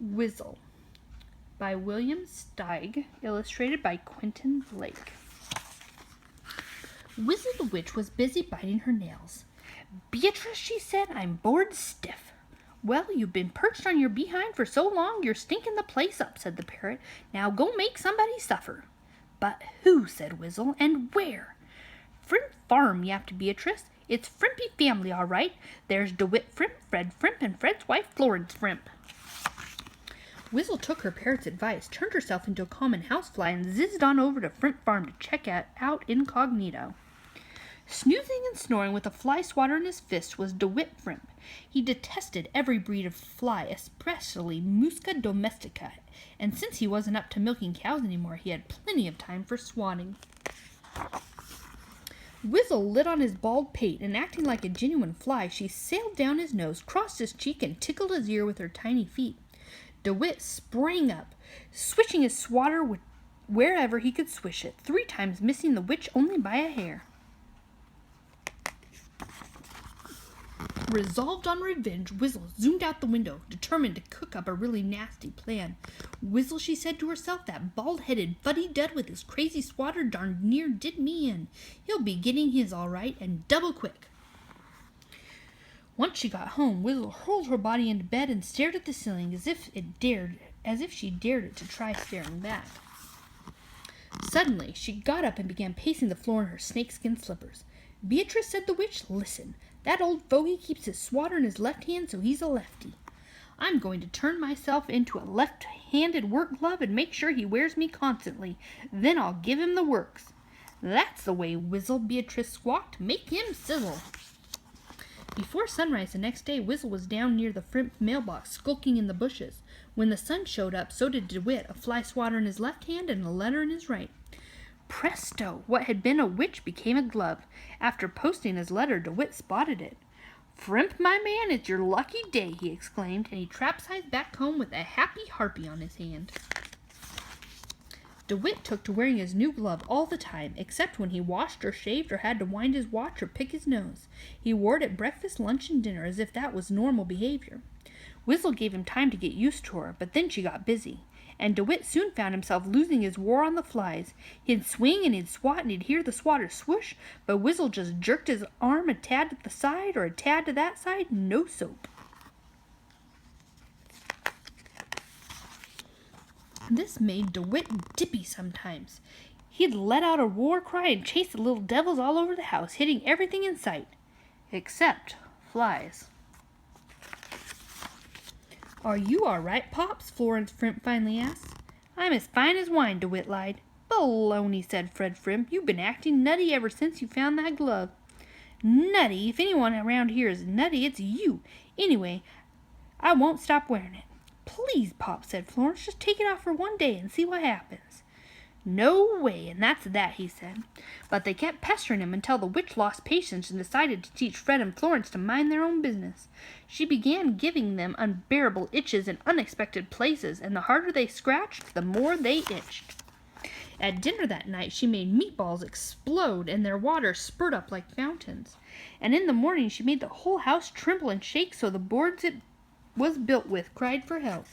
Wizzil by William Steig, illustrated by Quentin Blake. Wizzil the witch was busy biting her nails. "Beatrice," she said, "I'm bored stiff." "Well, you've been perched on your behind for so long you're stinking the place up," said the parrot. "Now go make somebody suffer." "But who?" said Wizzil, "and where?" "Frimp Farm," yapped Beatrice. "It's Frimpy family, all right. There's DeWitt Frimp, Fred Frimp, and Fred's wife, Florence Frimp." Wizzil took her parrot's advice, turned herself into a common housefly, and zizzed on over to Frimp Farm to check it out incognito. Snoozing and snoring with a fly swatter in his fist was DeWitt Frimp. He detested every breed of fly, especially Musca domestica, and since he wasn't up to milking cows anymore, he had plenty of time for swatting. Wizzil lit on his bald pate, and acting like a genuine fly, she sailed down his nose, crossed his cheek, and tickled his ear with her tiny feet. DeWitt sprang up, swishing his swatter wherever he could swish it, 3 times missing the witch only by a hair. Resolved on revenge, Wizzil zoomed out the window, determined to cook up a really nasty plan. "Wizzil," she said to herself, "that bald-headed fuddy-dud with his crazy swatter darn near did me in. He'll be getting his all right, and double quick." Once she got home, Wizzil hurled her body into bed and stared at the ceiling as if she dared it to try staring back. Suddenly, she got up and began pacing the floor in her snakeskin slippers. "Beatrice," said the witch, "listen. That old fogey keeps his swatter in his left hand, so he's a lefty. I'm going to turn myself into a left-handed work glove and make sure he wears me constantly. Then I'll give him the works." "That's the way, Wizzil," Beatrice squawked. "Make him sizzle." Before sunrise the next day, Wizzil was down near the Frimp mailbox, skulking in the bushes. When the sun showed up, so did DeWitt, a fly swatter in his left hand and a letter in his right. Presto! What had been a witch became a glove. After posting his letter, DeWitt spotted it. "Frimp, my man, it's your lucky day," he exclaimed, and he trapsized back home with a happy harpy on his hand. DeWitt took to wearing his new glove all the time, except when he washed or shaved or had to wind his watch or pick his nose. He wore it at breakfast, lunch, and dinner as if that was normal behavior. Wizzil gave him time to get used to her, but then she got busy. And DeWitt soon found himself losing his war on the flies. He'd swing and he'd swat and he'd hear the swatter swoosh, but Wizzil just jerked his arm a tad to the side or a tad to that side, no soap. This made DeWitt dippy sometimes. He'd let out a war cry and chase the little devils all over the house, hitting everything in sight, except flies. "Are you all right, Pops?" Florence Frimp finally asked. "I'm as fine as wine," DeWitt lied. "Baloney," said Fred Frimp. "You've been acting nutty ever since you found that glove." "Nutty? If anyone around here is nutty, it's you. Anyway, I won't stop wearing it." "Please, Pop," said Florence, "just take it off for one day and see what happens." "No way, and that's that," he said. But they kept pestering him until the witch lost patience and decided to teach Fred and Florence to mind their own business. She began giving them unbearable itches in unexpected places, and the harder they scratched, the more they itched. At dinner that night, she made meatballs explode and their water spurt up like fountains. And in the morning, she made the whole house tremble and shake so the boards it was built with cried for help.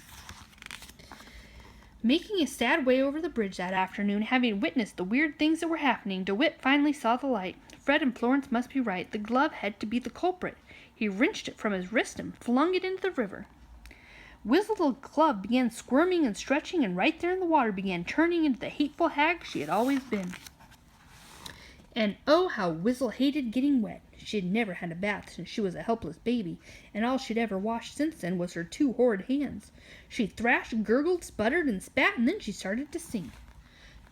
Making a sad way over the bridge that afternoon, having witnessed the weird things that were happening, DeWitt finally saw the light. Fred and Florence must be right. The glove had to be the culprit. He wrenched it from his wrist and flung it into the river. Wizzil the glove began squirming and stretching, and right there in the water began turning into the hateful hag she had always been. And oh, how Wizzil hated getting wet. She had never had a bath since she was a helpless baby, and all she'd ever washed since then was her 2 horrid hands. She thrashed, gurgled, sputtered, and spat, and then she started to sink.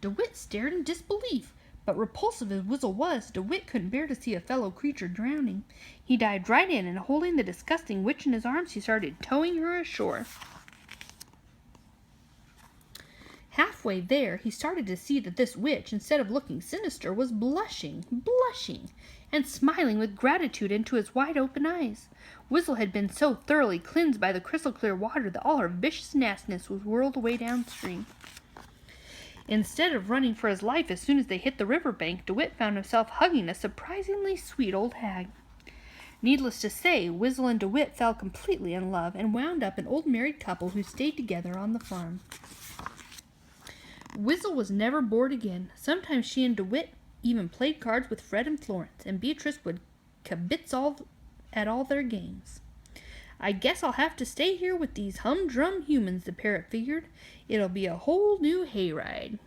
DeWitt stared in disbelief, but repulsive as Wizzil was, DeWitt couldn't bear to see a fellow creature drowning. He dived right in, and holding the disgusting witch in his arms, he started towing her ashore. Halfway there, he started to see that this witch, instead of looking sinister, was blushing, and smiling with gratitude into his wide-open eyes. Wizzil had been so thoroughly cleansed by the crystal-clear water that all her vicious nastiness was whirled away downstream. Instead of running for his life as soon as they hit the river bank, DeWitt found himself hugging a surprisingly sweet old hag. Needless to say, Wizzil and DeWitt fell completely in love and wound up an old married couple who stayed together on the farm. Wizzil was never bored again. Sometimes she and DeWitt even played cards with Fred and Florence, and Beatrice would kibitz at all their games. I guess I'll have to stay here with these humdrum humans, the parrot figured. It'll be a whole new hayride.